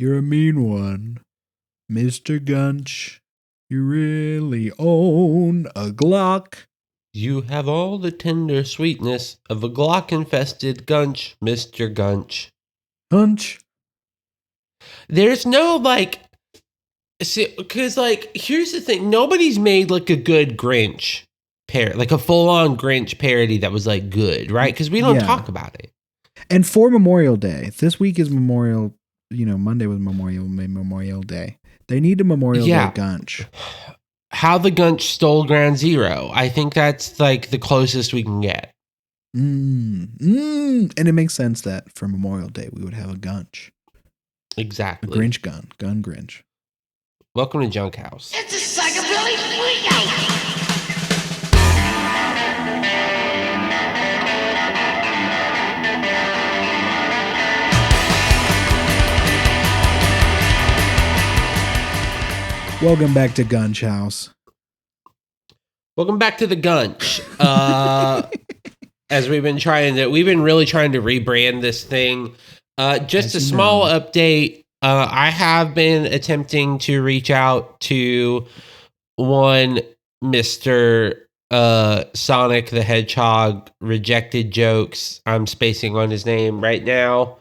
You're a mean one. Mr. Gunch, you really own a Glock. You have all the tender sweetness of a Glock-infested Gunch, Mr. Gunch. Gunch. There's no, because, here's the thing. Nobody's made, a good Grinch parody, a full-on Grinch parody that was, good, right? Because we don't talk about it. And for Memorial Day, this week is Memorial, Monday was Memorial Day. They need a Memorial Day Gunch. How the Gunch stole Ground Zero. I think that's, the closest we can get. And it makes sense that for Memorial Day, we would have a Gunch. Exactly. A Grinch gun Grinch. Welcome to Junk House. It's a psychobilly freakout. Welcome back to Gunch House. Welcome back to the Gunch. As we've been really trying to rebrand this thing. Just a small update. I have been attempting to reach out to one Mr. Sonic the Hedgehog rejected jokes. I'm spacing on his name right now.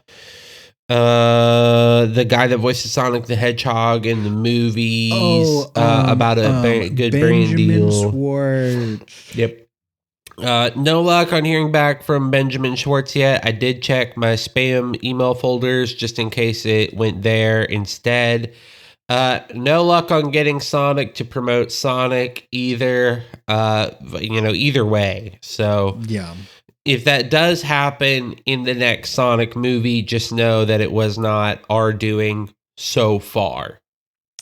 The guy that voices Sonic the Hedgehog in the movies about a good brand deal. Schwartz. Yep. No luck on hearing back from Benjamin Schwartz yet. I did check my spam email folders just in case it went there instead. No luck on getting Sonic to promote Sonic either. Either way. So yeah. If that does happen in the next Sonic movie, just know that it was not our doing so far.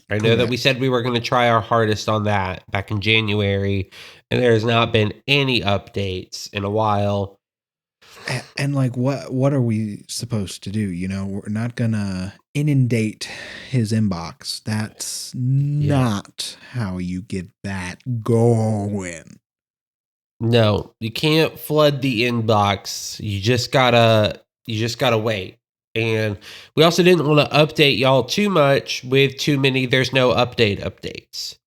I know that we said we were going to try our hardest on that back in January, and there has not been any updates in a while. And what are we supposed to do? We're not going to inundate his inbox. That's not how you get that going. No, you can't flood the inbox. You just gotta wait. And we also didn't want to update y'all too much with too many there's no updates.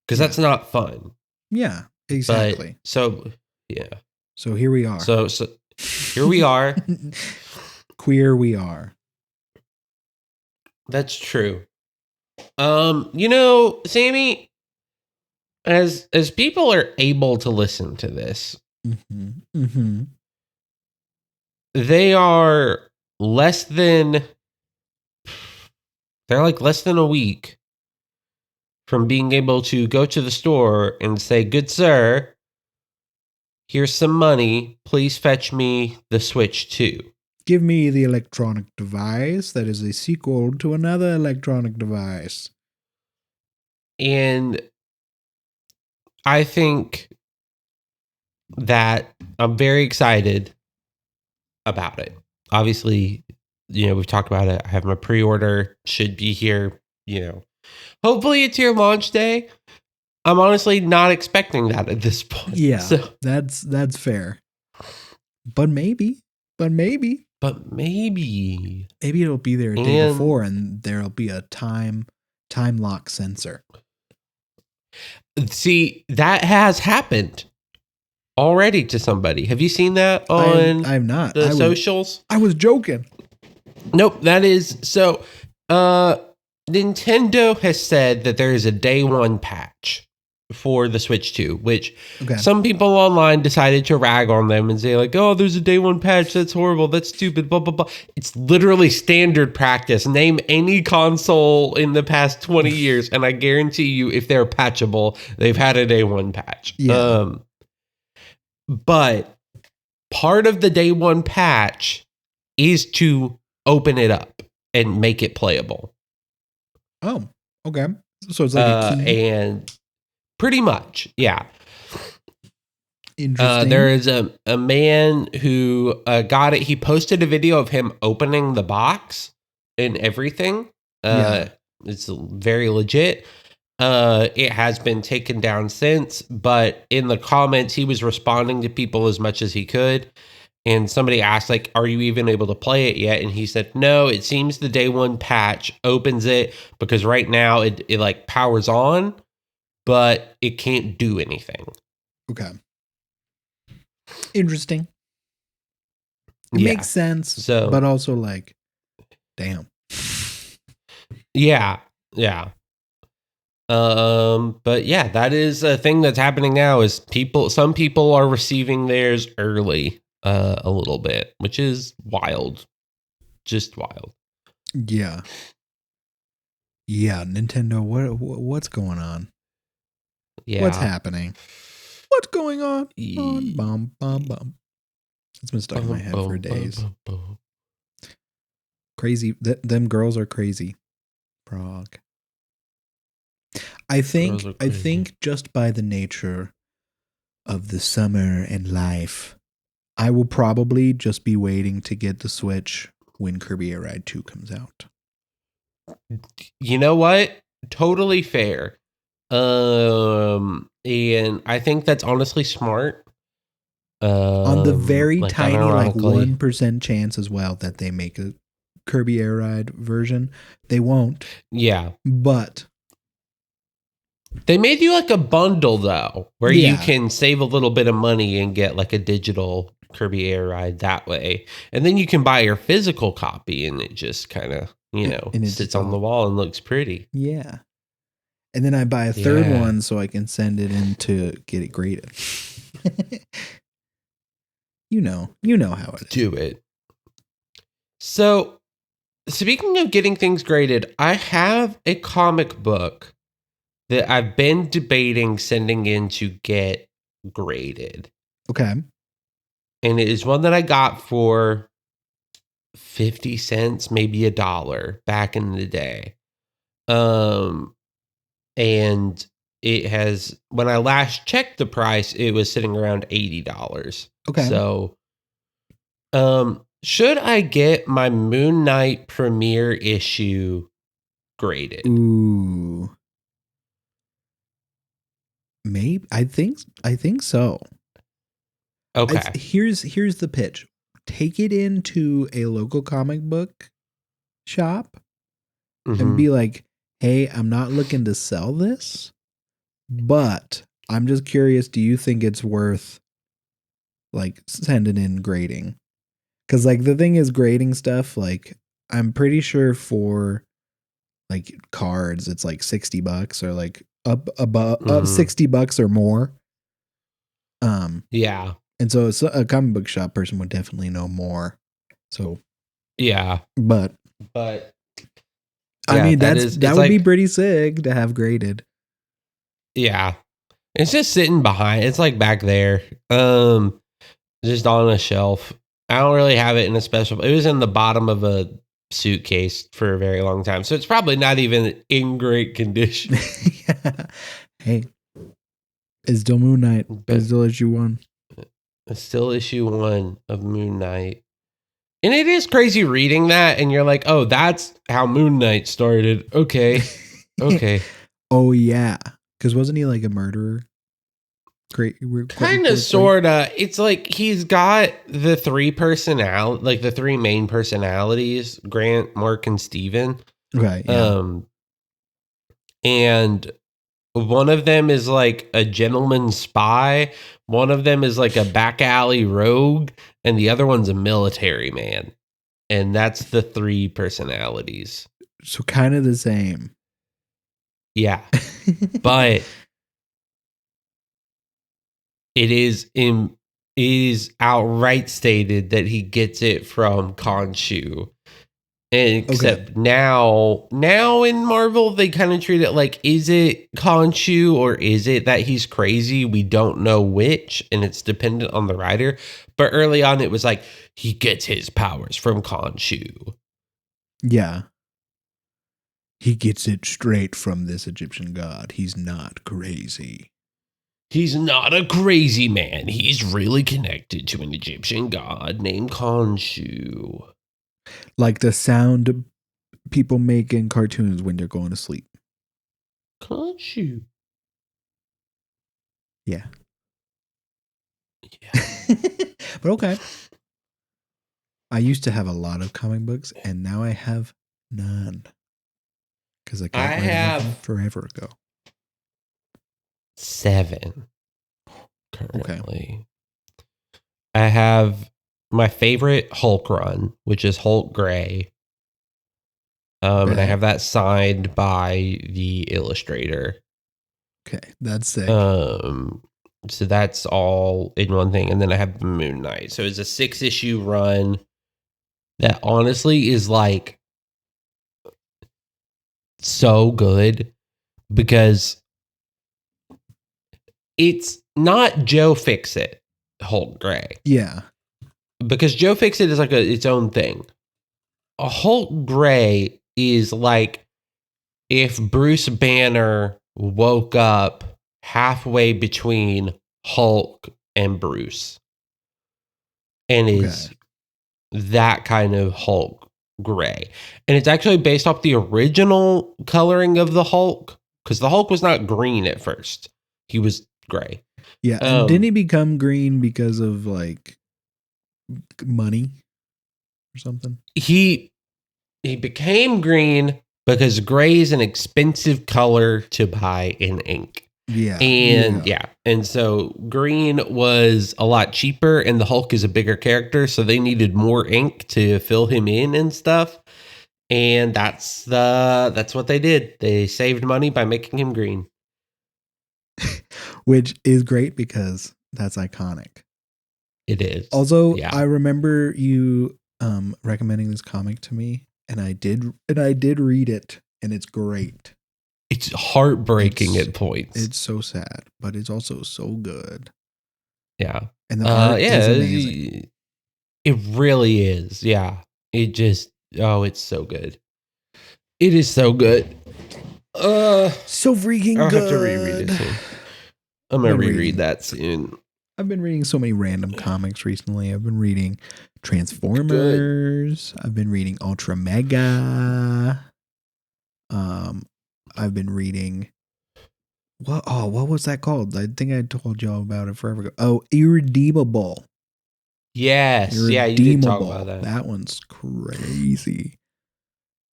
Because that's not fun. Yeah, exactly. So here we are. So here we are. Queer we are. That's true. Sammy, as people are able to listen to this, they are less than a week from being able to go to the store and say, "Good sir, here's some money. Please fetch me the Switch 2. Give me the electronic device that is a sequel to another electronic device." And I think that I'm very excited about it. Obviously, we've talked about it. I have my pre-order, should be here, Hopefully it's here launch day. I'm honestly not expecting that at this point. Yeah, so that's fair. But maybe. Maybe it'll be there a day before and there'll be a time lock sensor. See, that has happened already to somebody. Have you seen that on I'm not. The socials? I was joking. Nope, that is so Nintendo has said that there is a day one patch for the Switch 2, which some people online decided to rag on them and say "Oh, there's a day one patch. That's horrible. That's stupid, blah, blah, blah." It's literally standard practice. Name any console in the past 20 years, and I guarantee you if they're patchable, they've had a day one patch. Yeah. But part of the day one patch is to open it up and make it playable. Oh, okay. So it's like a key. And pretty much, yeah. Interesting. There is a man who got it. He posted a video of him opening the box and everything. It's very legit. It has been taken down since, but in the comments, he was responding to people as much as he could. And somebody asked, like, are you even able to play it yet? And he said, no, it seems the day one patch opens it because right now it like powers on, but it can't do anything. Okay. Interesting. It makes sense. So, but also like, damn. Yeah. Yeah. But yeah, that is a thing that's happening now is some people are receiving theirs early, a little bit, which is wild. Just wild. Yeah. Yeah, Nintendo, what's going on? Yeah. What's happening? What's going on? Bum, bum, bum. It's been stuck in my head for days. Crazy. Them girls are crazy. Frog. I think just by the nature of the summer and life, I will probably just be waiting to get the Switch when Kirby Air Ride 2 comes out. You know what? Totally fair. And I think that's honestly smart. On the very like tiny, like 1% chance as well that they make a Kirby Air Ride version. They won't. Yeah. But they made you like a bundle though, where you can save a little bit of money and get like a digital Kirby Air Ride that way. And then you can buy your physical copy and it just kind of, sits on the wall and looks pretty. Yeah. And then I buy a third one so I can send it in to get it graded. You know how it is. Do it. So, speaking of getting things graded, I have a comic book that I've been debating sending in to get graded. Okay. And it is one that I got for 50 cents, maybe $1 back in the day. And it has, when I last checked the price, it was sitting around $80. Okay. So, should I get my Moon Knight premiere issue graded? Ooh. Maybe I think so. Okay. Here's the pitch. Take it into a local comic book shop and be like, "Hey, I'm not looking to sell this, but I'm just curious, do you think it's worth like sending in grading?" Cuz like the thing is grading stuff, like I'm pretty sure for like cards it's like $60 or like up above $60 or more. Yeah. And so a comic book shop person would definitely know more. So yeah. But I mean that would be pretty sick to have graded. Yeah. It's just sitting behind. It's like back there. Just on a shelf. I don't really have it in a special. It was in the bottom of a suitcase for a very long time. So it's probably not even in great condition. Yeah. Hey. It's still Moon Knight. It's still issue 1. It's still issue 1 of Moon Knight. And it is crazy reading that and you're like, "Oh, that's how Moon Knight started." Okay. Okay. Oh yeah. Cuz wasn't he like a murderer? Great. Kind of, sort of. It's like he's got the 3 like the 3 main personalities, Grant, Mark, and Steven. Okay. Yeah. And one of them is like a gentleman spy. One of them is like a back alley rogue. And the other one's a military man. And that's the 3 personalities. So kind of the same. Yeah. But it is outright stated that he gets it from Khonshu. And except now in Marvel, they kind of treat it like, is it Khonshu or is it that he's crazy? We don't know which, and it's dependent on the writer. But early on, it was like, he gets his powers from Khonshu. Yeah. He gets it straight from this Egyptian god. He's not crazy. He's not a crazy man. He's really connected to an Egyptian god named Khonshu. Like the sound people make in cartoons when they're going to sleep. Khonshu. Yeah. But okay. I used to have a lot of comic books, and now I have none because I got rid of them forever ago. 7 currently. Okay. I have my favorite Hulk run, which is Hulk Gray. And I have that signed by the illustrator. Okay, that's sick. So that's all in one thing. And then I have Moon Knight. So it's a 6-issue run that honestly is like so good because it's not Joe Fixit Hulk Gray. Yeah. Because Joe Fixit is like its own thing. A Hulk Gray is like if Bruce Banner woke up halfway between Hulk and Bruce and is that kind of Hulk Gray. And it's actually based off the original coloring of the Hulk because the Hulk was not green at first. He was gray. Yeah. And didn't he become green because of like money or something? He became green because gray is an expensive color to buy in ink. Yeah. And so green was a lot cheaper and the Hulk is a bigger character. So they needed more ink to fill him in and stuff. And that's what they did. They saved money by making him green. Which is great because that's iconic. It is. Also, I remember you recommending this comic to me and I did read it and it's great. It's heartbreaking at points. It's so sad, but it's also so good. Yeah. And the art is amazing. It really is. Yeah. It just, it's so good. It is so good. So freaking I'll good. have to reread it soon. I'm going to reread that soon. I've been reading so many random comics recently. I've been reading Transformers. I've been reading Ultra Mega. I've been reading what was that called? I think I told y'all about it forever ago. Oh, Irredeemable. Yes. Yeah, you did talk about that. That one's crazy.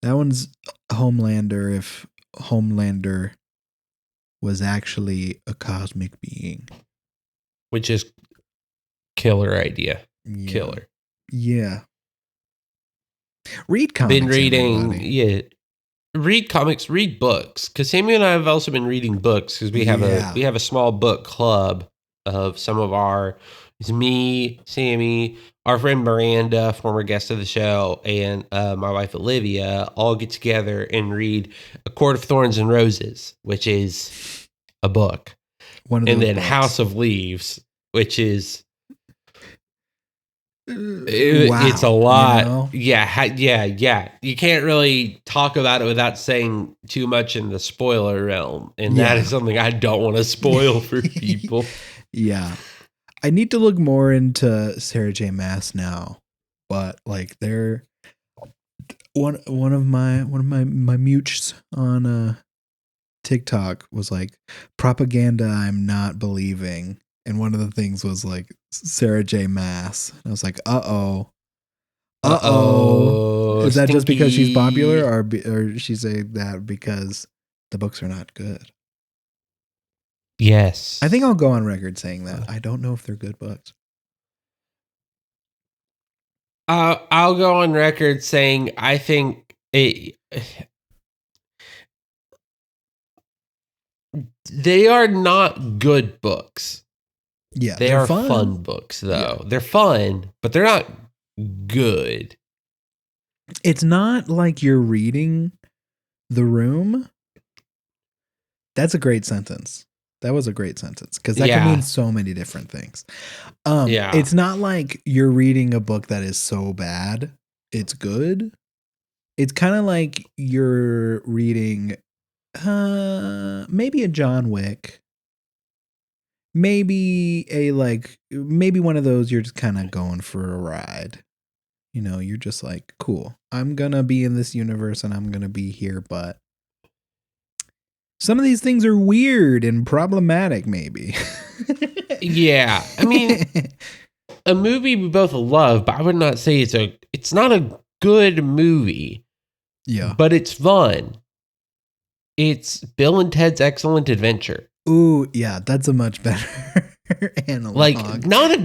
That one's Homelander if Homelander was actually a cosmic being. Which is killer idea. Yeah. Killer. Yeah. Read comics. Been reading, everybody. Read comics, read books. Because Sammy and I have also been reading books because we have a small book club of some of it's me, Sammy, our friend Miranda, former guest of the show, and my wife Olivia all get together and read A Court of Thorns and Roses, which is a book. And then books. House of Leaves, which is it's a lot. You know? Yeah. You can't really talk about it without saying too much in the spoiler realm. And that is something I don't want to spoil for people. Yeah. I need to look more into Sarah J. Maas now. But like they're one of my mutes on TikTok was like propaganda I'm not believing. And one of the things was like Sarah J. Maas. And I was like, uh-oh. Is that just because she's popular or she saying that because the books are not good? Yes. I think I'll go on record saying that. I don't know if they're good books. I'll go on record saying I think they are not good books. Yeah, they are fun books, though. Yeah. They're fun, but they're not good. It's not like you're reading The Room. That's a great sentence. That was a great sentence because that can mean so many different things. It's not like you're reading a book that is so bad it's good. It's kind of like you're reading maybe a John Wick. Maybe one of those you're just kind of going for a ride. You know, you're just like, cool, I'm going to be in this universe and I'm going to be here, but some of these things are weird and problematic maybe. Yeah. I mean, a movie we both love, but I would not say it's not a good movie. Yeah. But it's fun. It's Bill and Ted's Excellent Adventure. Ooh, yeah, that's a much better analog. Like not a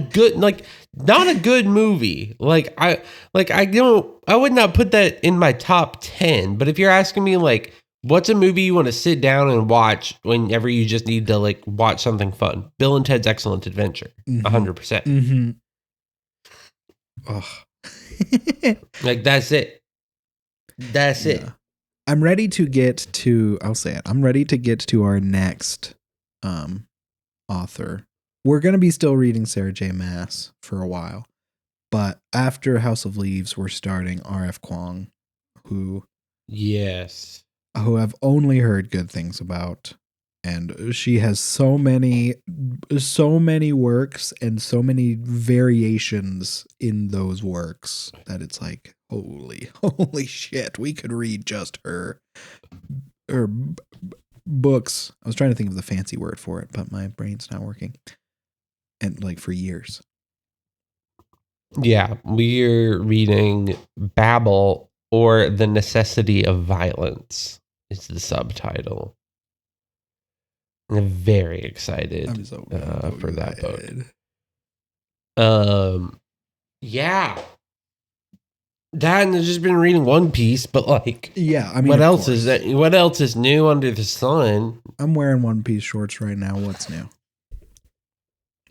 good movie. I would not put that in my top 10, but if you're asking me like what's a movie you want to sit down and watch whenever you just need to like watch something fun? Bill and Ted's Excellent Adventure. 100%. Mm-hmm. Oh. Like that's it. That's it. I'm ready to get to, I'll say it. I'm ready to get to our next author. We're going to be still reading Sarah J. Maas for a while. But after House of Leaves, we're starting R.F. Kuang, who I've only heard good things about. And she has so many works and so many variations in those works that it's like, holy shit, we could read just her books. I was trying to think of the fancy word for it, but my brain's not working. And like for years. Yeah, we're reading Babel, or The Necessity of Violence is the subtitle. I'm very excited for that book. Yeah. That, and I've just been reading One Piece, but like, yeah, I mean, what else is that? What else is new under the sun? I'm wearing One Piece shorts right now. What's new?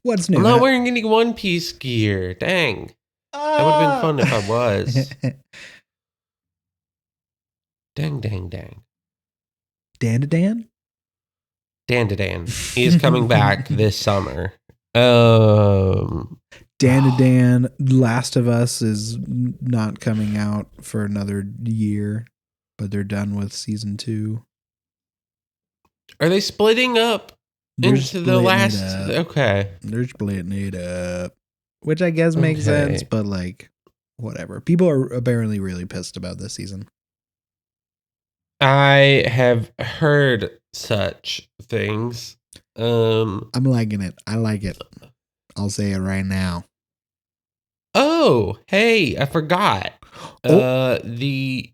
What's new? I'm not wearing any One Piece gear. Dang. That would have been fun if I was. Dang. Dan? Dan. He is coming back this summer. Dan, Last of Us is not coming out for another year, but they're done with season 2. Are they splitting up into the last? Okay. They're splitting it up, which I guess makes sense, but like, whatever. People are apparently really pissed about this season. I have heard such things. I'm liking it. I like it. I'll say it right now. Oh, hey, I forgot. The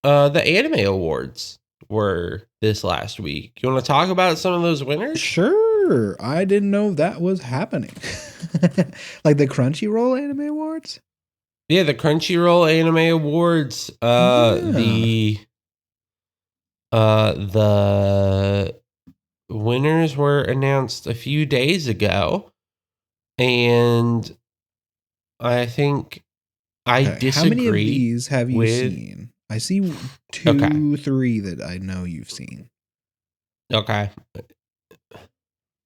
anime awards were this last week. You want to talk about some of those winners? Sure. I didn't know that was happening. Like the Crunchyroll Anime Awards? Yeah, the Crunchyroll Anime Awards. The winners were announced a few days ago, and I think I disagree. How many of these have you seen? I see 2, 3 that I know you've seen. Okay.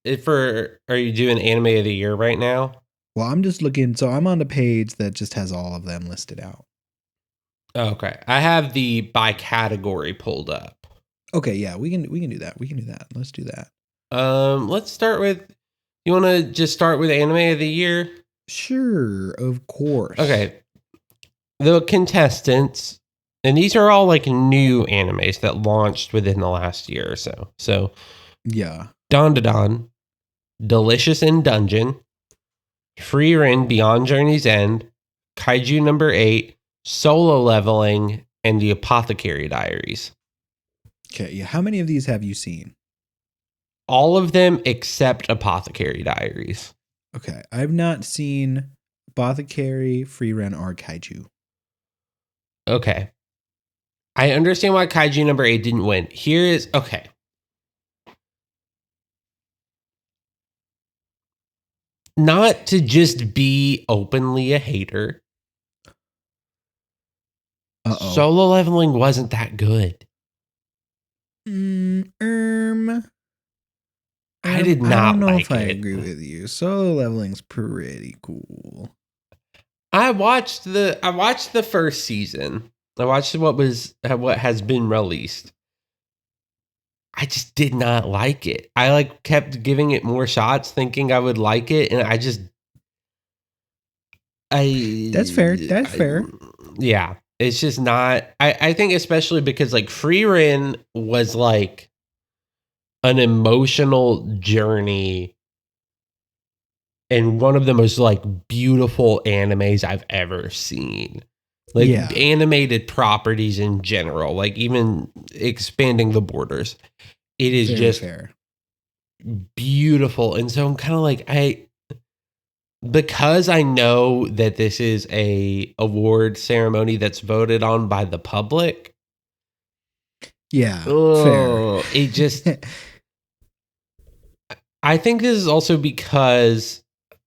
Are you doing Anime of the Year right now? Well, I'm just looking. So I'm on the page that just has all of them listed out. Okay. I have the by category pulled up. Okay, yeah, we can do that. Let's do that. Let's start with, you want to just start with Anime of the Year? Sure, of course. Okay. The contestants, and these are all like new animes that launched within the last year or so. So, yeah. Don, Delicious in Dungeon, Free Ren Beyond Journey's End, Kaiju Number 8, Solo Leveling, and The Apothecary Diaries. Okay, yeah. How many of these have you seen? All of them except Apothecary Diaries. Okay, I've not seen Apothecary, Free Ren, or Kaiju. Okay. I understand why Kaiju Number 8 didn't win. Here is, okay. Not to just be openly a hater. Uh-oh. Solo Leveling wasn't that good. I did not. I don't know if I agree with you. Solo Leveling's pretty cool. I watched the first season. I watched what has been released. I just did not like it. I like kept giving it more shots, thinking I would like it, and That's fair. Yeah. It's just not. I think especially because like Free Ren was like an emotional journey and one of the most like beautiful animes I've ever seen. Like animated properties in general, like even expanding the borders. It is Very just fair. Beautiful. And so I'm kind of like, because I know that this is a award ceremony that's voted on by the public. Yeah. Fair. It just, I think this is also because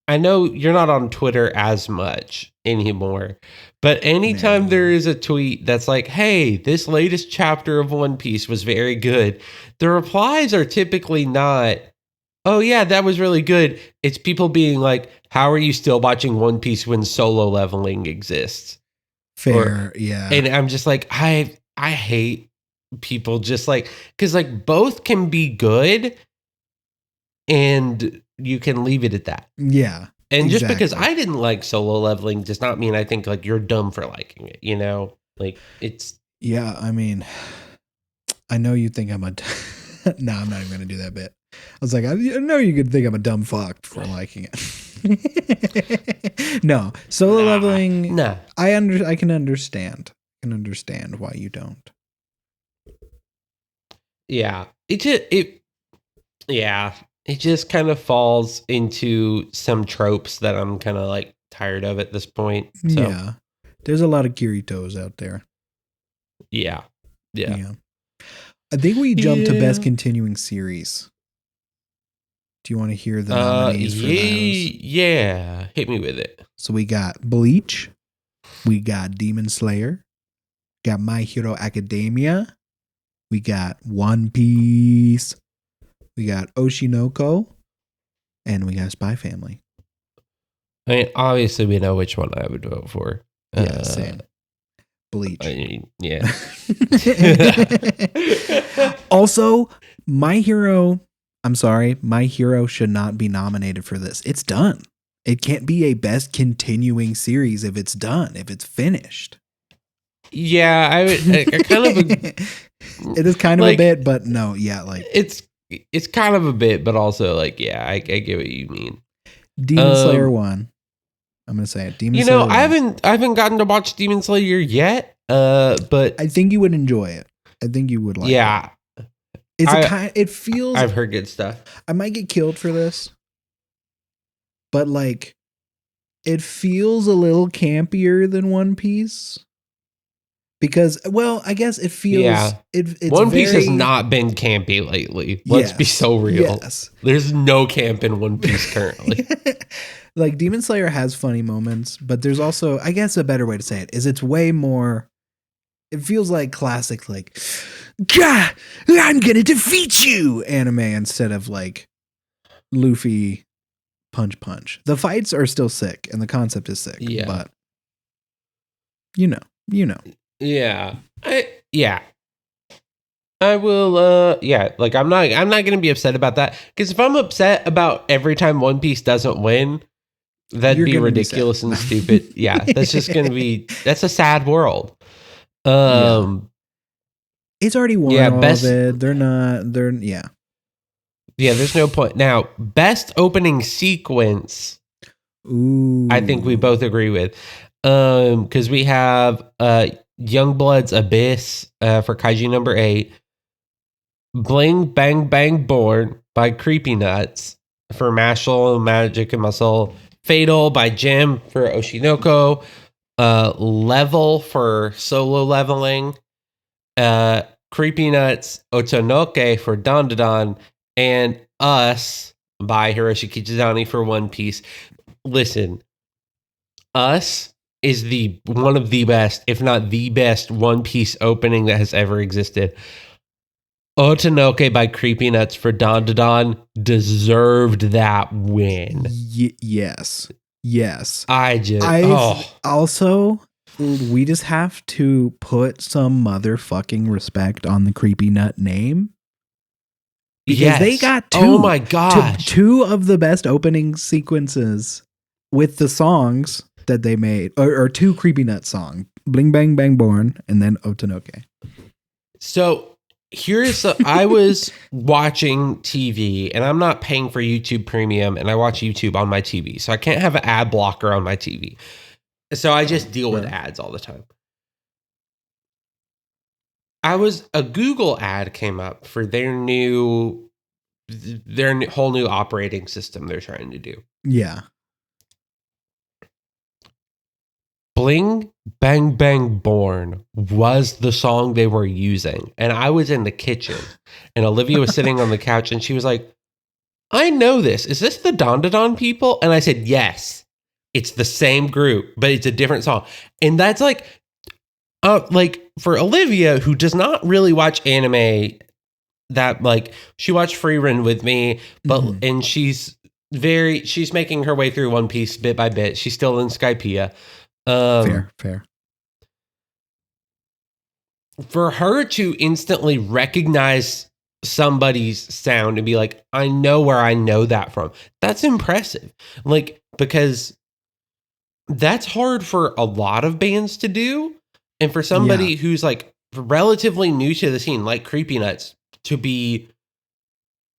I know you're not on Twitter as much anymore, but anytime there is a tweet that's like, hey, this latest chapter of One Piece was very good, the replies are typically not, oh yeah, that was really good. It's people being like, how are you still watching One Piece when solo leveling exists? Fair, yeah. And I'm just like, I hate people just like, because like both can be good and you can leave it at that. Yeah. And just because I didn't like solo leveling does not mean I think like you're dumb for liking it, you know? Like it's... Yeah, I mean, I know you think I'm a... No, I'm not even going to do that bit. I was like, I know you could think I'm a dumb fuck for liking it. No, solo leveling... Nah. I can understand. I can understand why you don't. Yeah. It just kind of falls into some tropes that I'm kind of like tired of at this point. So. Yeah. There's a lot of Kiritos out there. Yeah. I think we jumped to best continuing series. Do you want to hear the nominees for those? Yeah. Hit me with it. So we got Bleach. We got Demon Slayer. Got My Hero Academia. We got One Piece. We got Oshinoko, and we got Spy Family. I mean, obviously, we know which one I would vote for. Yeah, same. Bleach. I mean, yeah. Also, My Hero should not be nominated for this. It's done. It can't be a best continuing series if it's done, if it's finished. Yeah, I kind of... It is kind of like, a bit, but no, yeah, like... It's kind of a bit, but also like, yeah, I get what you mean. Demon Slayer 1. I'm gonna say it. Demon Slayer. I haven't gotten to watch Demon Slayer yet. But I think you would enjoy it. I think you would like it. It feels... I've heard good stuff. I might get killed for this, but like, it feels a little campier than One Piece. Because, well, I guess it feels... Yeah. It's One Piece has not been campy lately. Let's be so real. Yes. There's no camp in One Piece currently. Like, Demon Slayer has funny moments, but there's also... I guess a better way to say it is it's way more... It feels like classic, like... Gah! I'm gonna defeat you! Anime instead of, like, Luffy punch. The fights are still sick, and the concept is sick. Yeah. But... You know. Yeah. I will like I'm not going to be upset about that, cuz if I'm upset about every time One Piece doesn't win, that'd be ridiculous and stupid. Yeah, that's just going to be... That's a sad world. It's already won all of it. Yeah, there's no point. Now, best opening sequence. Ooh. I think we both agree with. Cuz we have Youngblood's Abyss for Kaiji number 8. Bling Bang Bang Born by Creepy Nuts for Mashal, Magic and Muscle. Fatal by Jim for Oshinoko. Level for Solo Leveling. Creepy Nuts Otonoke for Dandadan. And Us by Hiroshi Kichizani for One Piece. Listen, Us is one of the best, if not the best, One Piece opening that has ever existed. Otonoke by Creepy Nuts for Dandadan deserved that win. Yes. Also, we just have to put some motherfucking respect on the Creepy Nut name. Because they got two of the best opening sequences with the songs that they made, or two Creepy Nut song, Bling Bang Bang Born, and then Otonoke. So I was watching TV, and I'm not paying for YouTube Premium, and I watch YouTube on my TV, so I can't have an ad blocker on my TV. So I just deal with ads all the time. A Google ad came up for their whole new operating system they're trying to do. Yeah. Bling Bang Bang Born was the song they were using. And I was in the kitchen and Olivia was sitting on the couch and she was like, I know this. Is this the Don Don people? And I said, yes, it's the same group, but it's a different song. And that's like for Olivia, who does not really watch anime, that like she watched Free Run with me, but and she's making her way through One Piece bit by bit. She's still in Skypiea. Fair. For her to instantly recognize somebody's sound and be like, I know where I know that from. That's impressive. Like, because that's hard for a lot of bands to do. And for somebody who's like relatively new to the scene, like Creepy Nuts, to be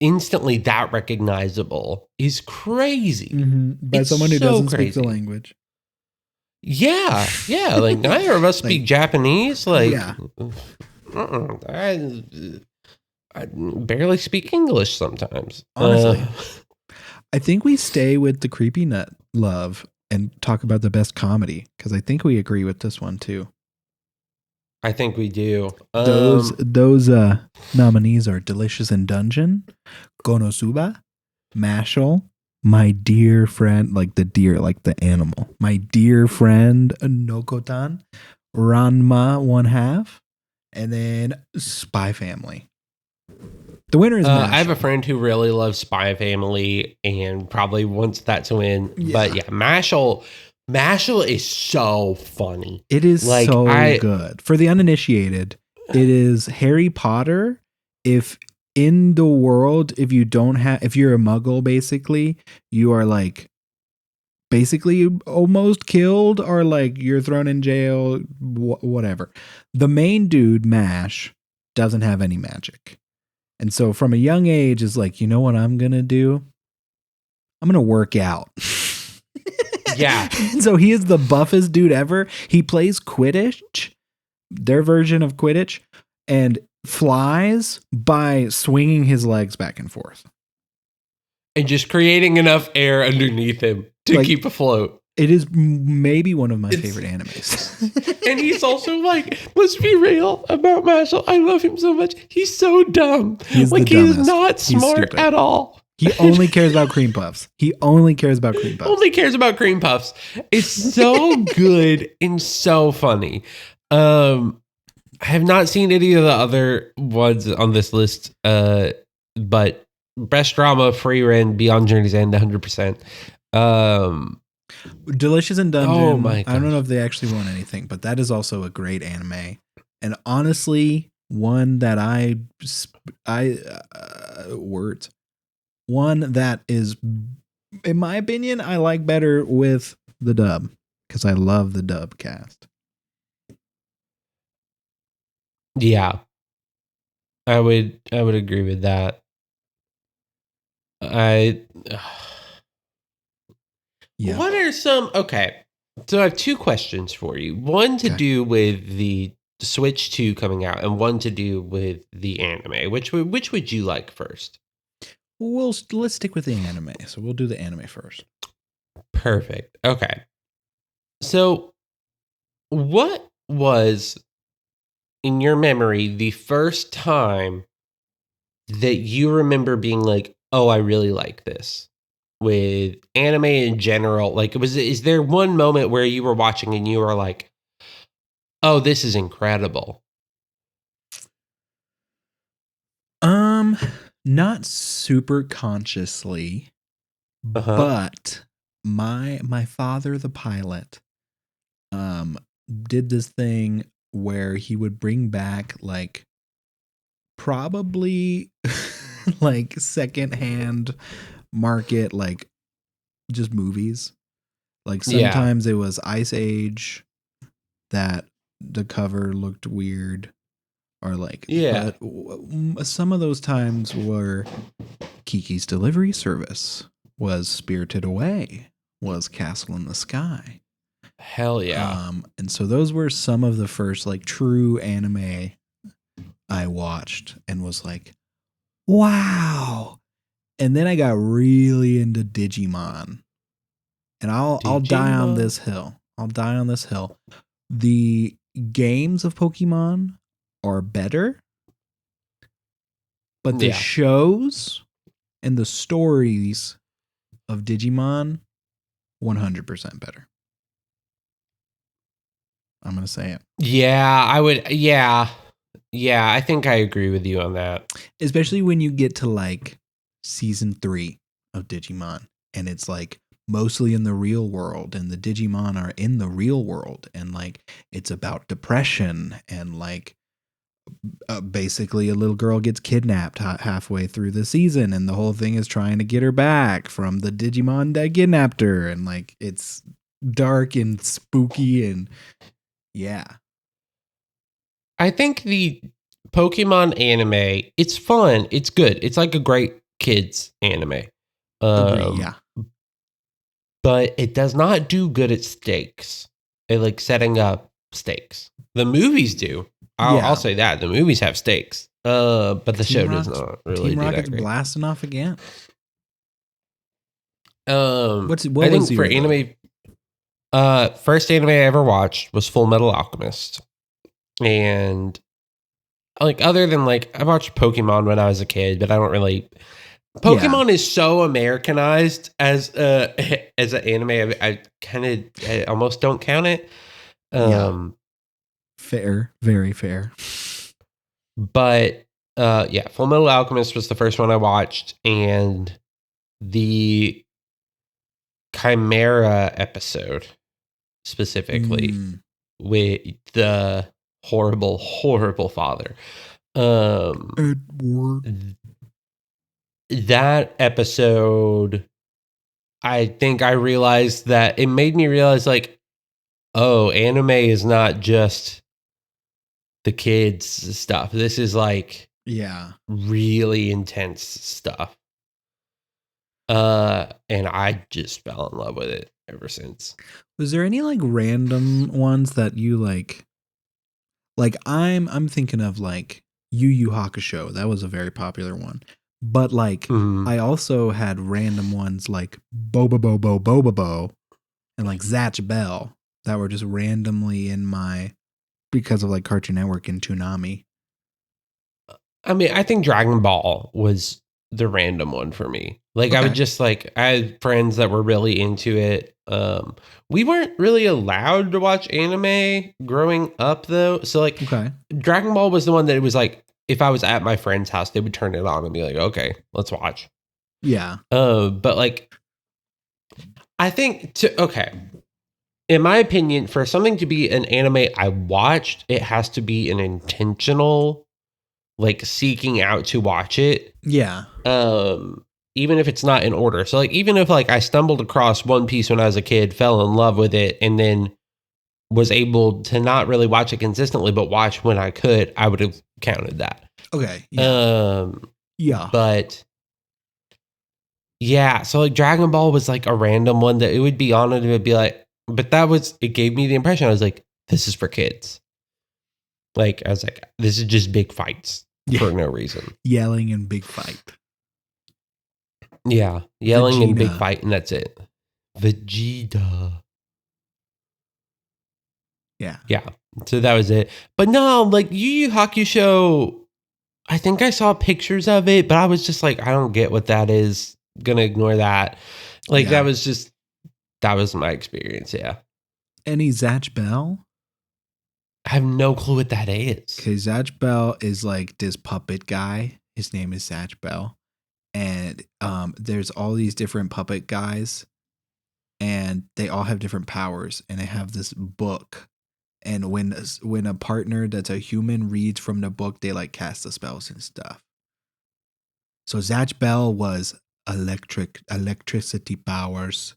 instantly that recognizable is crazy. By someone who doesn't speak the language. Yeah. Like neither of us speak Japanese. Like, I barely speak English sometimes. Honestly, I think we stay with the Creepy Nut love and talk about the best comedy, because I think we agree with this one too. I think we do. Those nominees are Delicious in Dungeon, Konosuba, Mashal, My Dear Friend, like the deer, like the animal, My Dear Friend Nokotan, Ranma 1/2, and then Spy Family. The winner is Mashal. I have a friend who really loves Spy Family and probably wants that to win. Yeah. But yeah, Mashal is so funny. It is like, so good. For the uninitiated, it is Harry Potter. If in the world, if you're a muggle, basically, you are like basically almost killed or like you're thrown in jail, whatever. The main dude, Mash, doesn't have any magic. And so from a young age is like, you know what I'm going to do? I'm going to work out. Yeah. So he is the buffest dude ever. He plays Quidditch, their version of Quidditch, and flies by swinging his legs back and forth. And just creating enough air underneath him to keep afloat. It is maybe one of my favorite animes. And he's also like, let's be real about Mashal. I love him so much. He's so dumb. He is not smart at all. He only cares about cream puffs. Only cares about cream puffs. It's so good and so funny. I have not seen any of the other ones on this list, but best drama, Free Run, Beyond Journey's End, 100%. Delicious in Dungeon. Oh my gosh. I don't know if they actually won anything, but that is also a great anime. And honestly, one that one that is, in my opinion, I like better with the dub, because I love the dub cast. Yeah, I would agree with that. Yeah. What are some? Okay, so I have two questions for you. One to do with the Switch 2 coming out, and one to do with the anime. Which would you like first? Let's stick with the anime. So we'll do the anime first. Perfect. Okay. So what was, in your memory, the first time that you remember being like, oh, I really like this with anime in general? Like, is there one moment where you were watching and you were like, oh, this is incredible? Not super consciously, but my father, the pilot, did this thing where he would bring back like probably like secondhand market, like just movies. Like sometimes it was Ice Age that the cover looked weird. or like, Yeah. but some of those times were Kiki's Delivery Service, was Spirited Away, was Castle in the Sky. Hell yeah. And so those were some of the first like true anime I watched and was like, wow. And then I got really into Digimon. And I'll die on this hill. I'll die on this hill. The games of Pokemon are better, but the shows and the stories of Digimon 100% better. I'm going to say it. Yeah, I would. Yeah. Yeah, I think I agree with you on that. Especially when you get to like season 3 of Digimon and it's like mostly in the real world and the Digimon are in the real world and like it's about depression and like basically a little girl gets kidnapped halfway through the season and the whole thing is trying to get her back from the Digimon that kidnapped her and like it's dark and spooky and yeah. I think the Pokemon anime, it's fun. It's good. It's like a great kids anime. Agree, yeah. But it does not do good at stakes. It like setting up stakes. The movies do. I'll say that. The movies have stakes. But the show does not really Team do Rocket's that great. blasting off again. I think for anime, first anime I ever watched was Full Metal Alchemist. And like other than like I watched Pokemon when I was a kid, but I don't really Pokemon is so Americanized as an anime. I almost don't count it. Fair, very fair. But Full Metal Alchemist was the first one I watched, and the Chimera episode specifically with the horrible father. Edward. That episode, I think I realized that it made me realize like, oh, anime is not just the kids stuff. This is like really intense stuff. And I just fell in love with it ever since. Was there any like random ones that you like I'm thinking of like Yu Yu Hakusho. That was a very popular one. But like I also had random ones like Bobobo and like Zatch Bell that were just randomly in my because of like Cartoon Network and Toonami. I mean, I think Dragon Ball was the random one for me. Like I would just like I had friends that were really into it. We weren't really allowed to watch anime growing up though. So like Dragon Ball was the one that it was like if I was at my friend's house, they would turn it on and be like, okay, let's watch. Yeah. But like I think in my opinion, for something to be an anime I watched, it has to be an intentional like seeking out to watch it. Yeah. Even if it's not in order. So like even if like I stumbled across One Piece when I was a kid, fell in love with it, and then was able to not really watch it consistently, but watch when I could, I would have counted that. Okay. Yeah. But yeah, so like Dragon Ball was like a random one that it would be on it and it would be like, but it gave me the impression I was like, this is for kids. Like I was like, this is just big fights for no reason. Yelling and big fight. Yeah, yelling Vegeta. and big fight, and that's it. Vegeta. Yeah. Yeah. So that was it. But no, like Yu Yu Hakusho, I think I saw pictures of it, but I was just like, I don't get what that is. Gonna ignore that. Like that was my experience. Yeah. Any Zatch Bell? I have no clue what that is. Okay, Zatch Bell is like this puppet guy. His name is Zatch Bell. And there's all these different puppet guys. And they all have different powers. And they have this book. And when a partner that's a human reads from the book, they like cast the spells and stuff. So Zatch Bell was electricity powers.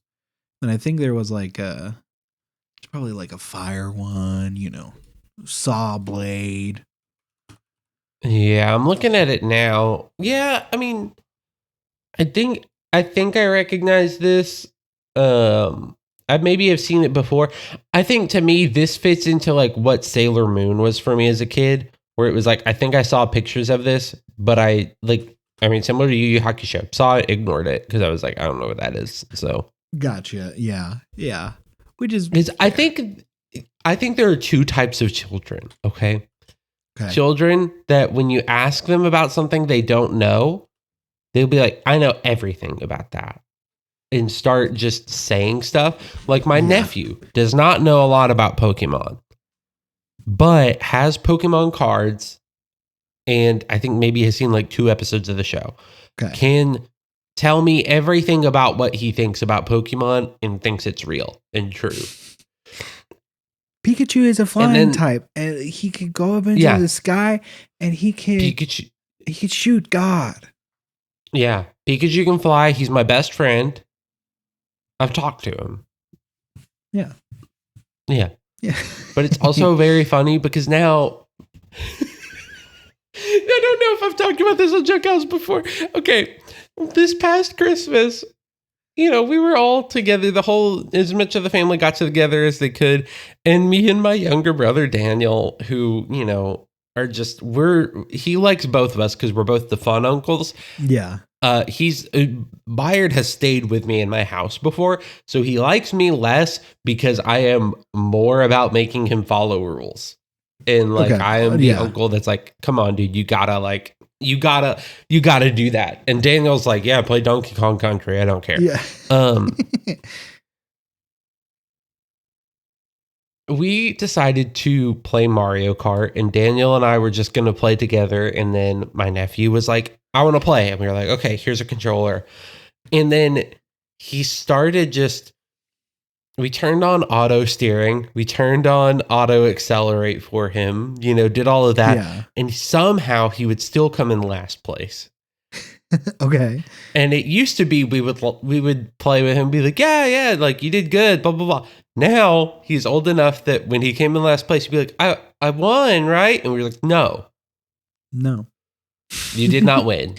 And I think there was like it's probably like a fire one, saw blade. Yeah, I'm looking at it now. Yeah, I mean, I think I recognize this. I maybe have seen it before. I think to me this fits into like what Sailor Moon was for me as a kid, where it was like I think I saw pictures of this, but I mean similar to Yu Yu Hakusho. Saw it, ignored it because I was like I don't know what that is. So Gotcha. Yeah. Yeah. Which is because I think there are two types of children. Okay. okay. Children that when you ask them about something they don't know, they'll be like, I know everything about that. And start just saying stuff. Like my nephew does not know a lot about Pokemon, but has Pokemon cards. And I think maybe has seen like 2 episodes of the show. Okay. Can tell me everything about what he thinks about Pokemon and thinks it's real and true. Pikachu is a flying type, and he can go up into the sky, and he can shoot God. Yeah, Pikachu can fly. He's my best friend. I've talked to him. Yeah. But it's also very funny because now I don't know if I've talked about this on Junk House before. Okay, this past Christmas, we were all together. As much of the family got together as they could. And me and my younger brother, Daniel, who, he likes both of us because we're both the fun uncles. Yeah. Bayard has stayed with me in my house before. So he likes me less because I am more about making him follow rules. And I am the uncle that's like, come on, dude, you gotta do that. And Daniel's like, yeah, play Donkey Kong Country. I don't care. Yeah. We decided to play Mario Kart, and Daniel and I were just going to play together. And then my nephew was like, I want to play. And we were like, okay, here's a controller. And then he started we turned on auto steering. We turned on auto accelerate for him, did all of that. Yeah. And somehow he would still come in last place. Okay. And it used to be we would play with him, be like, yeah, like you did good, blah, blah, blah. Now he's old enough that when he came in last place, he'd be like, I won, right? And we were like, no, you did not win.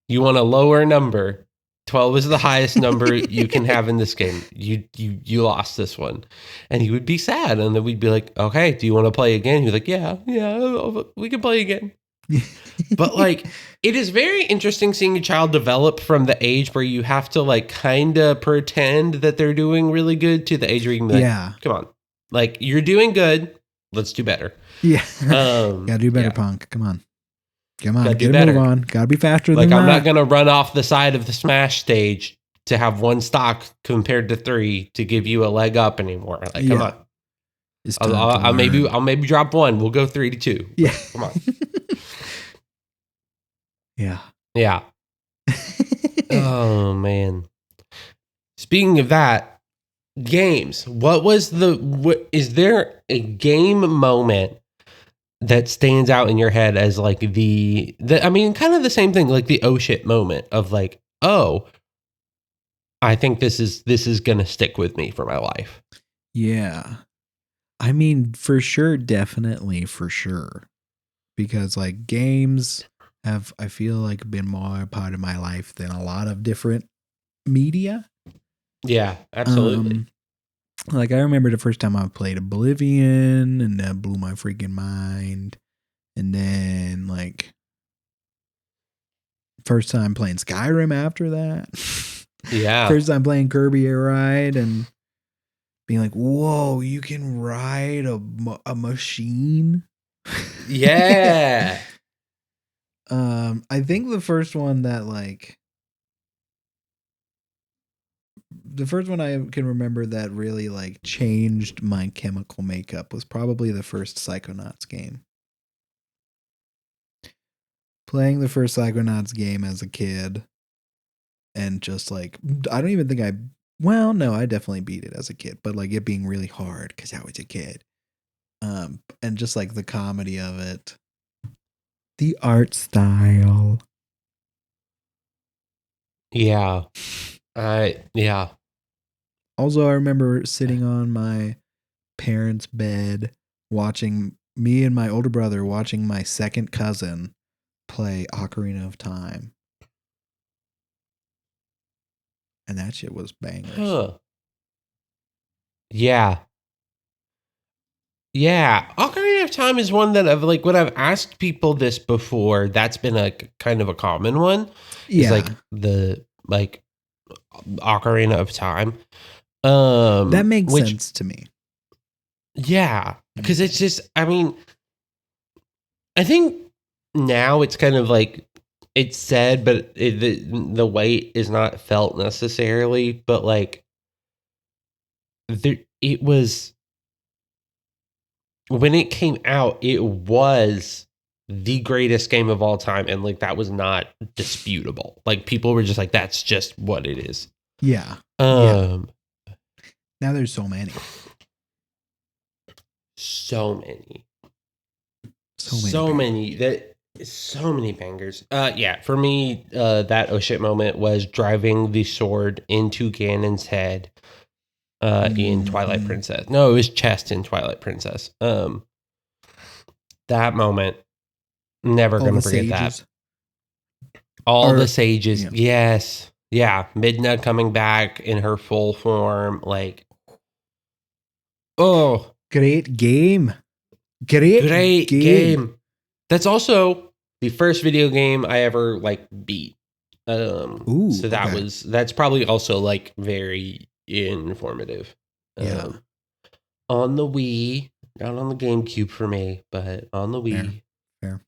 You want a lower number. 12 is the highest number you can have in this game. You lost this one. And he would be sad. And then we'd be like, okay, do you want to play again? He's like, yeah, we can play again. But it is very interesting seeing a child develop from the age where you have to kind of pretend that they're doing really good to the age where you can be like, come on, you're doing good. Let's do better. Yeah. Gotta do better, punk. Come on. Gotta do better. Move on. Gotta be faster than that. I'm not going to run off the side of the Smash stage to have 1 stock compared to 3 to give you a leg up anymore. Come on. I'll maybe drop 1. We'll go 3 to 2. Yeah. Come on. Yeah. Oh man. Speaking of that, games. Is there a game moment that stands out in your head as kind of the same thing, like the oh shit moment of oh, I think this is gonna stick with me for my life. Yeah. I mean, for sure, definitely for sure. Because games have, I feel been more a part of my life than a lot of different media. Yeah, absolutely. I remember the first time I played Oblivion, and that blew my freaking mind. And then first time playing Skyrim after that. Yeah. First time playing Kirby Air Ride and being like, whoa, you can ride a machine. Yeah. I think the first one that the first one I can remember that really changed my chemical makeup was probably the first Psychonauts game. Playing the first Psychonauts game as a kid and just I don't even think I definitely beat it as a kid, but it being really hard because I was a kid. And just the comedy of it. The art style. Yeah. Yeah. Also, I remember sitting on my parents' bed watching me and my older brother watching my second cousin play Ocarina of Time. And that shit was bangers. Huh. Yeah. Yeah. Ocarina of Time is one that when I've asked people this before, that's been a kind of a common one. Yeah. Is the Ocarina of Time. That makes sense to me. Yeah. Because it's just, I mean, I think now it's kind of it's said, but the weight is not felt necessarily. But it was, when it came out, it was the greatest game of all time, and that was not disputable. People were just that's just what it is. Yeah. Now there's so many. So many bangers. Yeah, for me, that oh shit moment was driving the sword into Ganon's head in Twilight Princess. No, it was chest in Twilight Princess. That moment, never gonna forget that. All the sages, yes. Yeah, Midna coming back in her full form, oh. Great game. Great game. That's also the first video game I ever beat. So that's probably also very informative. On the Wii, not on the GameCube for me, but on the Wii. Fair.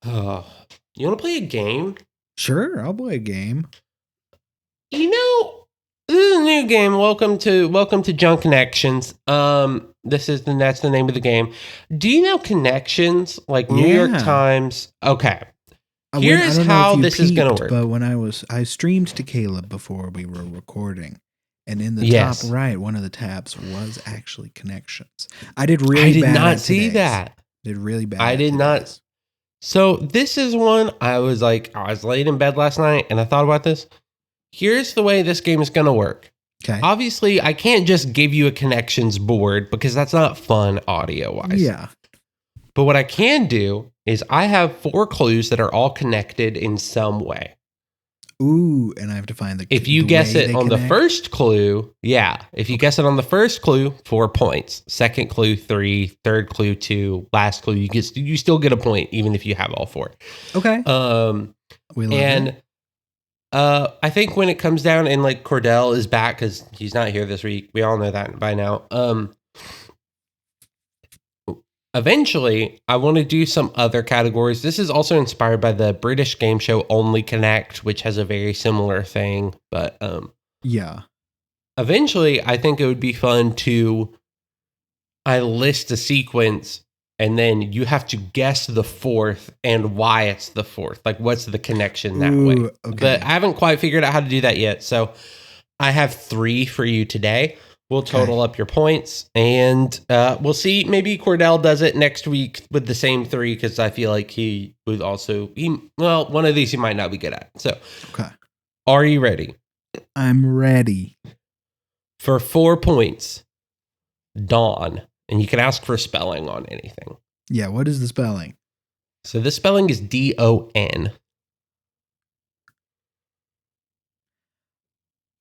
Oh, you want to play a game? Sure, I'll play a game. This is a new game. Welcome to Junk Connections. That's the name of the game. Do you know Connections? New York Times. Okay. Here's how this is gonna work. But when I streamed to Caleb before we were recording, and in the top right, one of the tabs was actually Connections. I did really bad. I did not see that. Did really bad. I did not. So this is one I was late in bed last night and I thought about this. Here's the way this game is going to work. Okay. Obviously, I can't just give you a Connections board because that's not fun audio-wise. Yeah. But what I can do is I have 4 clues that are all connected in some way. Ooh, and I have to find the If you guess it on the first clue, if you guess it on the first clue, 4 points. Second clue, 3. Third clue, 2. Last clue, you still get a point even if you have all 4. Okay. We love it. I think when it comes down and Cordell is back because he's not here this week. We all know that by now. Eventually, I want to do some other categories. This is also inspired by the British game show Only Connect, which has a very similar thing. But eventually, I think it would be fun I list a sequence and then you have to guess the 4th and why it's the 4th. What's the connection that way? Okay. But I haven't quite figured out how to do that yet. So I have 3 for you today. We'll total up your points and we'll see. Maybe Cordell does it next week with the same 3 because I feel like he would also... one of these he might not be good at. So, are you ready? I'm ready. For 4 points, Dawn. And you can ask for spelling on anything. Yeah, what is the spelling? So the spelling is D-O-N.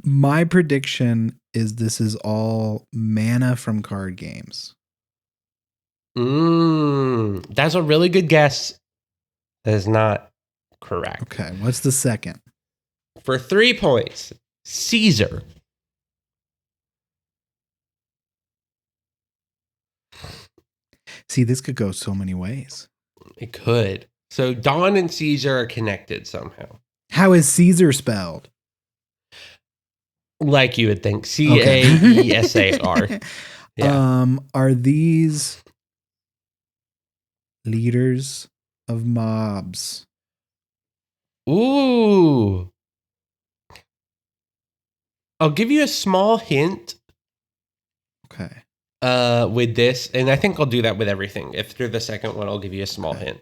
My prediction is this is all mana from card games. That's a really good guess. That is not correct. Okay, what's the second? For 3 points, Caesar. See, this could go so many ways. It could. So Dawn and Caesar are connected somehow. How is Caesar spelled? Like you would think. C-A-E-S-A-R. Yeah. Are these leaders of mobs? Ooh. I'll give you a small hint. Okay. With this, and I think I'll do that with everything. If through the second one, I'll give you a small hint.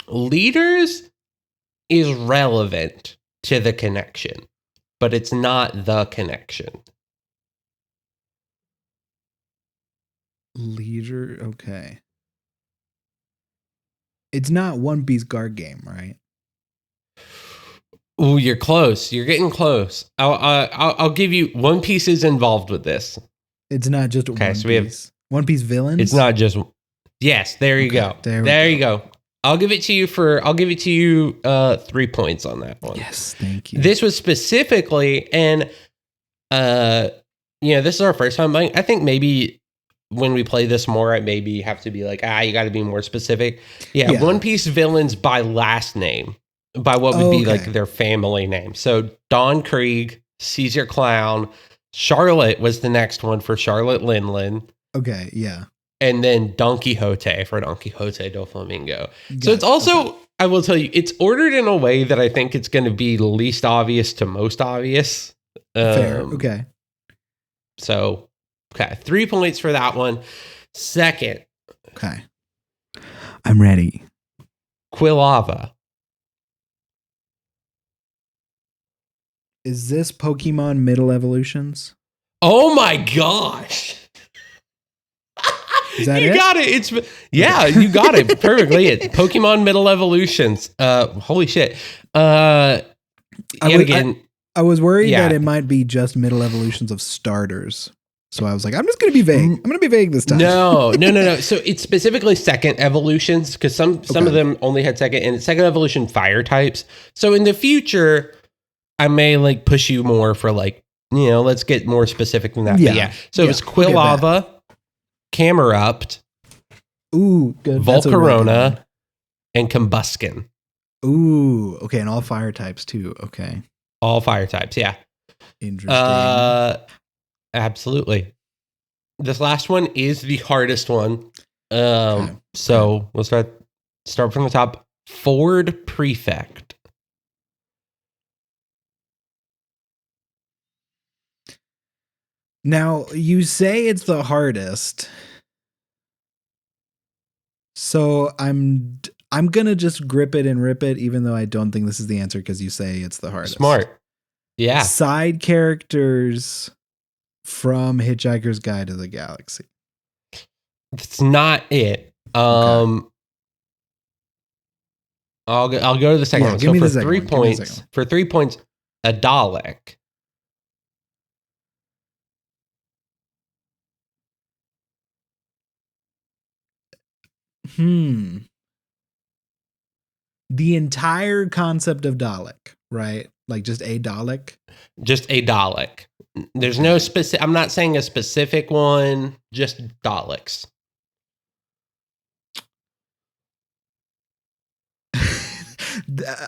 Leaders is relevant to the connection, but it's not the connection. Leader. Okay. It's not One Piece card game, right? Oh, you're close. You're getting close. I'll give you One Piece is involved with this. It's not just One Piece. One Piece villains? It's not just. Yes, there you go. There you go. I'll give it to you 3 points on that one. Yes, thank you. This was specifically, and this is our first time playing. I think maybe when we play this more, I maybe have to be like, you got to be more specific. Yeah, One Piece villains by last name, by what would be like their family name. So Don Krieg, Caesar Clown, Charlotte was the next one for Charlotte Linlin. Okay, yeah. And then Don Quixote for Don Quixote do Flamingo. So it's also, I will tell you, it's ordered in a way that I think it's going to be least obvious to most obvious. Fair, okay. So, 3 points for that one. Second. Okay. I'm ready. Quilava. Is this Pokemon Middle Evolutions? Oh my gosh. Is that you got it. You got it perfectly. Pokemon Middle Evolutions. Holy shit. I was worried that it might be just Middle Evolutions of starters. So I was like, I'm just going to be vague. I'm going to be vague this time. No. So it's specifically second evolutions because some of them only had second, and second evolution fire types. So in the future, I may like push you more for like, let's get more specific than that. Yeah. So it was Quilava, Camerupt, good. Volcarona, and Combuskin. Ooh, okay, and all fire types too. Okay. All fire types, yeah. Interesting. Absolutely. This last one is the hardest one. So we'll start from the top. Ford Prefect. Now, you say it's the hardest. So I'm gonna just grip it and rip it, even though I don't think this is the answer because you say it's the hardest. Smart. Yeah. Side characters from Hitchhiker's Guide to the Galaxy. It's not it. I'll go to the second one. So for 3 points, a Dalek. The entire concept of Dalek, right? Like just a Dalek? Just a Dalek. There's no specific, I'm not saying a specific one, just Daleks.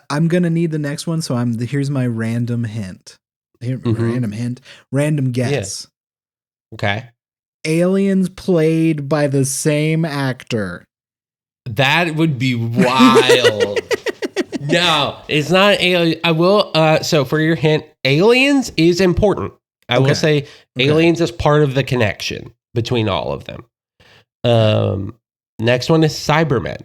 I'm going to need the next one, so here's my random hint. Random guess. Yeah. Okay. Aliens played by the same actor. That would be wild. No, it's not alien. I will. So for your hint, aliens is important. I will say aliens is part of the connection between all of them. Next one is Cybermen.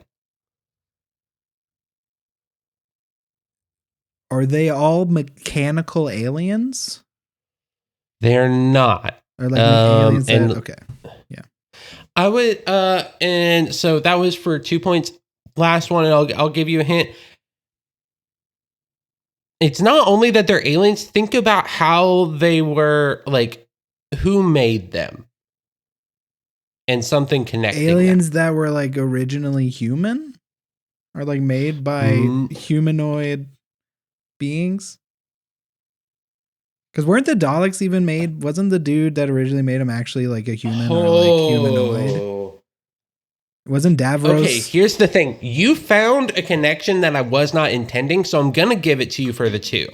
Are they all mechanical aliens? They're not. Or like aliens okay. Yeah. I would and so that was for 2 points. Last one, and I'll give you a hint. It's not only that they're aliens, think about how they were, like, who made them? And something connecting aliens them. That were like originally human? Or like made by humanoid beings? Because weren't the Daleks even made? Wasn't the dude that originally made them actually like a human or like humanoid? Wasn't Davros? Okay, here's the thing. You found a connection that I was not intending, so I'm gonna give it to you for the 2.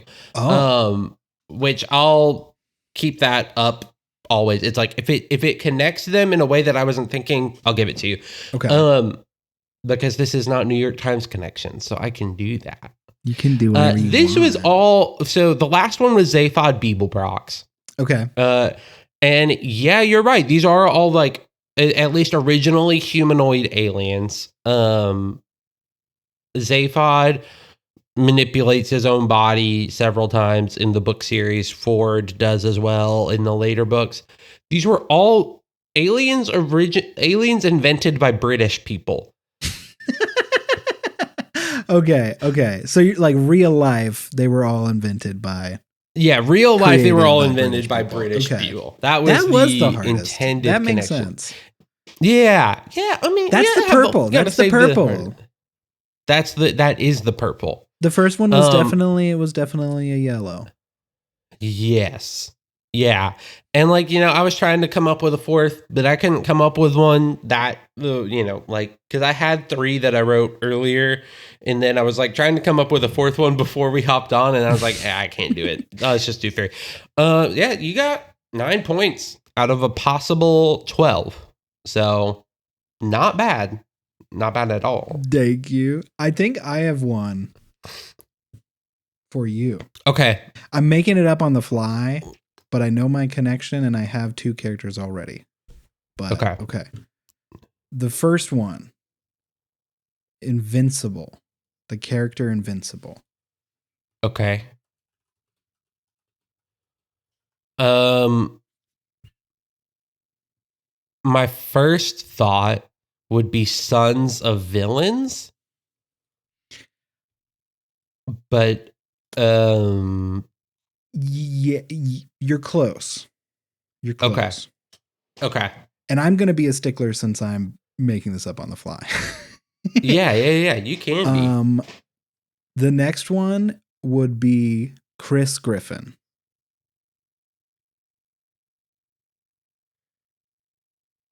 Which I'll keep that up always. It's like if it connects them in a way that I wasn't thinking, I'll give it to you. Okay. Because this is not New York Times connection, so I can do that. You can do whatever you this want. Was all. So the last one was Zaphod Beeblebrox. Okay. And yeah, you're right. These are all like at least originally humanoid aliens. Zaphod manipulates his own body several times in the book series. Ford does as well in the later books. These were all aliens invented by British people. Okay. So you're like real life, they were all invented by. Yeah, real life, they were all by invented British by people. British Okay. people. That was the hardest. intended That makes connection. sense. Yeah. I mean, that's the purple. That's the purple. That is the purple. The first one was definitely a yellow. Yes. Yeah. And like, I was trying to come up with a fourth, but I couldn't come up with one that, because I had 3 that I wrote earlier. And then I was like trying to come up with a fourth one before we hopped on. And I was like, I can't do it. Let's just do 3. Yeah, you got 9 points out of a possible 12. So not bad. Not bad at all. Thank you. I think I have one for you. Okay. I'm making it up on the fly, but I know my connection and I have 2 characters already. But okay. The first one, Invincible. The character Invincible. Okay. My first thought would be Sons of Villains. But yeah, you're close. You're close. Okay. And I'm going to be a stickler since I'm making this up on the fly. Yeah, you can be. The next one would be Chris Griffin.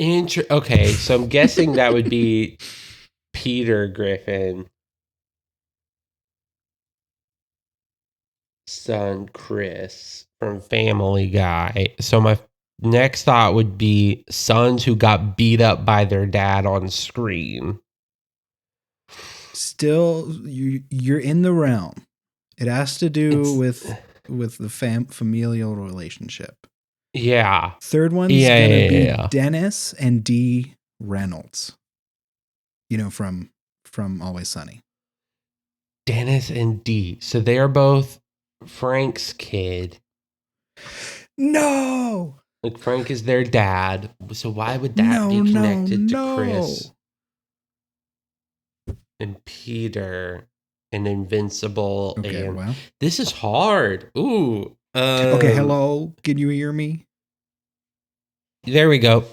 Okay, so I'm guessing that would be Peter Griffin. Son Chris from Family Guy. So my next thought would be sons who got beat up by their dad on screen. Still, you're in the realm. It has to do with the familial relationship. Yeah. Third one's gonna be Dennis and Dee Reynolds. From Always Sunny. Dennis and Dee. So they are both Frank's kid. No. Like Frank is their dad. So why would that be connected to Chris and Peter and Invincible? Okay, and well. This is hard. Ooh. Okay, hello. Can you hear me? There we go.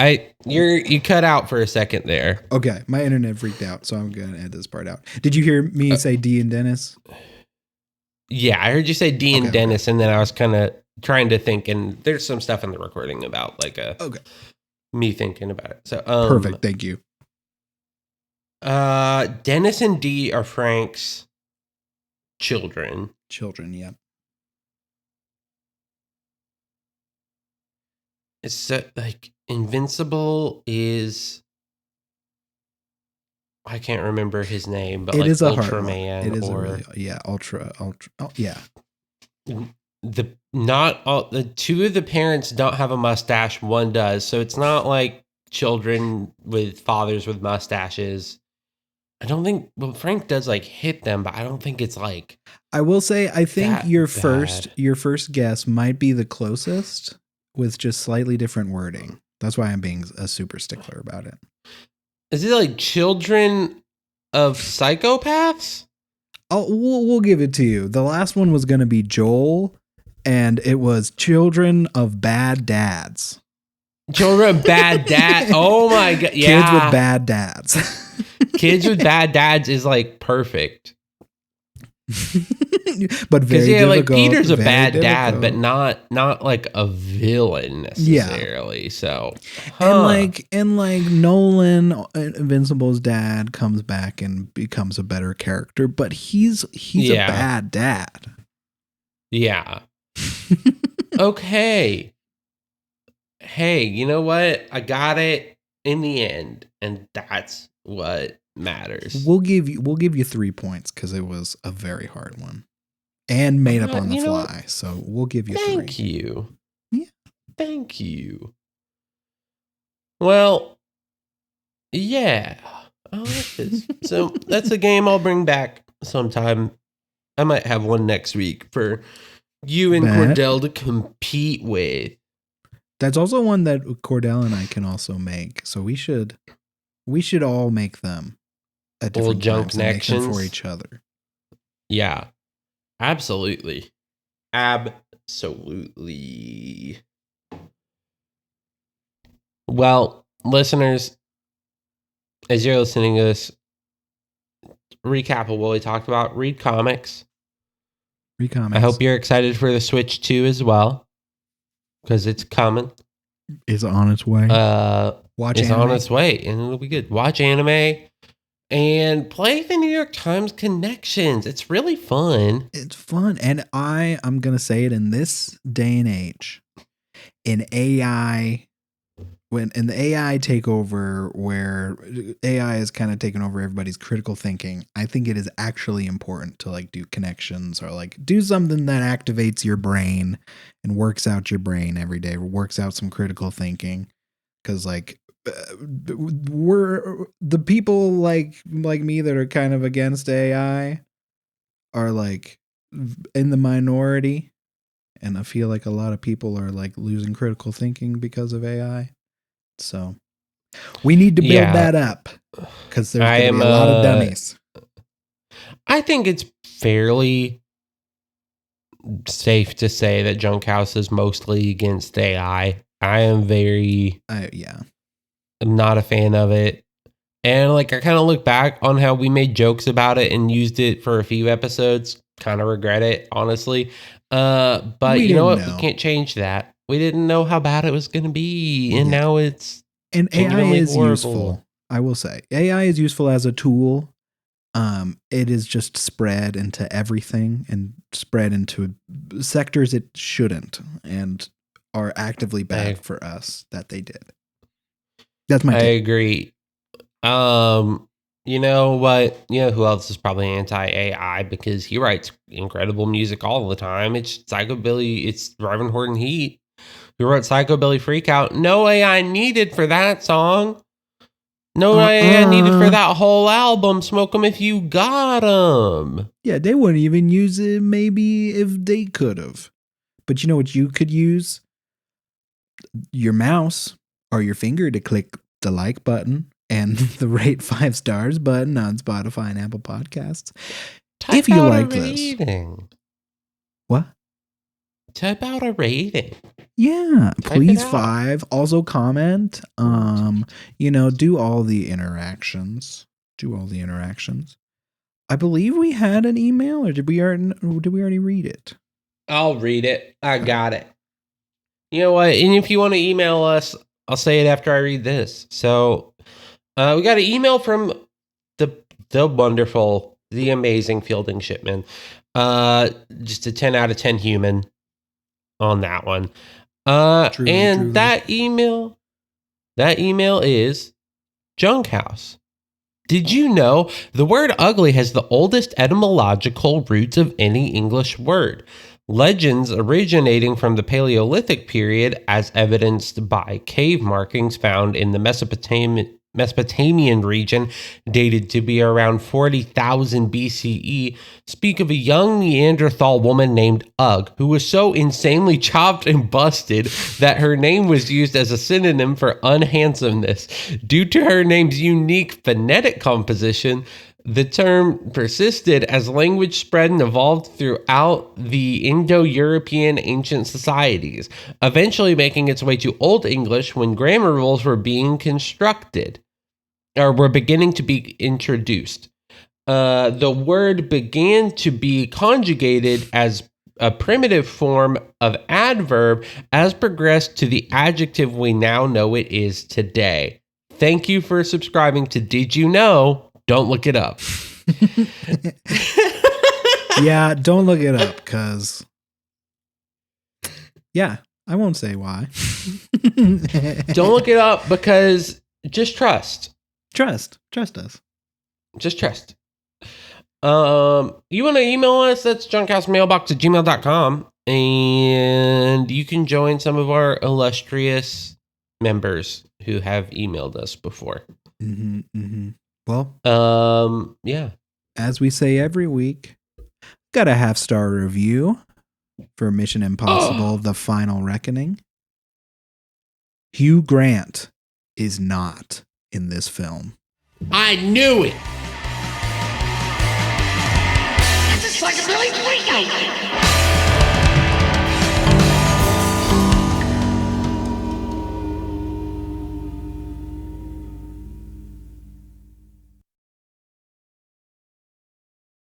You cut out for a second there. Okay, my internet freaked out, so I'm gonna edit this part out. Did you hear me say Dee and Dennis? Yeah, I heard you say Dee and Dennis, and then I was kind of trying to think, and there's some stuff in the recording about me thinking about it. So perfect, thank you. Dennis and Dee are Frank's children. Children, yeah. It's like Invincible is. I can't remember his name, but it is a Ultraman. It is Ultra. Oh, yeah. The 2 of the parents don't have a mustache. One does, so it's not like children with fathers with mustaches. I don't think. Well, Frank does hit them, but I don't think it's like. I will say, I think your first guess might be the closest, with just slightly different wording. That's why I'm being a super stickler about it. Is it like children of psychopaths? Oh, we'll give it to you. The last one was going to be Joel, and it was children of bad dads. Children of bad dads. Oh my god! Yeah, kids with bad dads. Kids with bad dads is perfect. But very difficult. Peter's a bad dad, but not like a villain necessarily. Yeah. So, and Nolan, Invincible's dad, comes back and becomes a better character, but he's a bad dad. Yeah. Okay. Hey, you know what? I got it in the end, and that's what matters. We'll give you 3 points because it was a very hard one and made up on the fly. So we'll give you 3. Thank you. Yeah. Thank you. Well, yeah. I like this. So that's a game I'll bring back sometime. I might have one next week for you and Cordell to compete with. That's also one that Cordell and I can also make. So we should all make them at different junk times and make them for connections. each other. Yeah, absolutely. Absolutely. Well, listeners, as you're listening to this, recap of what we talked about, read comics. Read comics. I hope you're excited for the Switch 2 as well, because it's coming. It's on its way. Watch anime. On its way, and it'll be good. Watch anime and play the New York Times Connections. It's really fun. It's fun, and I'm gonna say it, in this day and age, in AI, when in the AI takeover, where AI is kind of taking over everybody's critical thinking, I think it is actually important to like do connections or like do something that activates your brain and works out your brain every day, works out some critical thinking. Because like we're the people like me that are kind of against AI are like in the minority, and I feel like a lot of people are like losing critical thinking because of AI. So we need to build that up, because there's going to be a lot of dummies. I think it's fairly safe to say that Junk House is mostly against AI. I am very not a fan of it. And like I kind of look back on how we made jokes about it and used it for a few episodes. Kind of regret it, honestly. But you know what? We can't change that. We didn't know how bad it was going to be, and now it's AI is useful. I will say AI is useful as a tool. It is just spread into everything and spread into sectors it shouldn't, and are actively bad for us that they did. That's my take. I agree. You know what? You know who else is probably anti-AI, because he writes incredible music all the time. It's Psychobilly. It's Reverend Horton Heat, who wrote Psychobilly Freakout. No AI needed for that song. No AI needed for that whole album. Smoke 'em if you got 'em. Yeah, they wouldn't even use it maybe if they could have. But you know what you could use? Your mouse or your finger to click the like button and the rate 5 stars button on Spotify and Apple Podcasts. If you like this. What? Type out a rating. Yeah, please 5. Also comment. Do all the interactions. I believe we had an email, or did we already read it? I'll read it. I got it. You know what? And if you want to email us, I'll say it after I read this. So we got an email from the wonderful, the amazing Fielding Shipman. Just a 10 out of 10 human on that one. Truly. That email is Junk House. Did you know the word ugly has the oldest etymological roots of any English word? Legends originating from the Paleolithic period, as evidenced by cave markings found in the Mesopotamian region, dated to be around 40,000 BCE, speak of a young Neanderthal woman named Ugg, who was so insanely chopped and busted that her name was used as a synonym for unhandsomeness. Due to her name's unique phonetic composition, the term persisted as language spread and evolved throughout the Indo-European ancient societies, eventually making its way to Old English when grammar rules were being constructed, or were beginning to be introduced. The word began to be conjugated as a primitive form of adverb as progressed to the adjective we now know it is today. Thank you for subscribing to Did You Know? Don't look it up. Yeah, don't look it up, because... Yeah, I won't say why. Don't look it up, because just trust. Trust us. Just trust. You want to email us? That's junkhousemmailbox@gmail.com. And you can join some of our illustrious members who have emailed us before. Well, yeah. As we say every week, got a 5-star review for Mission Impossible: The Final Reckoning. Hugh Grant is not in this film. I knew it. It's a psychobilly freakout.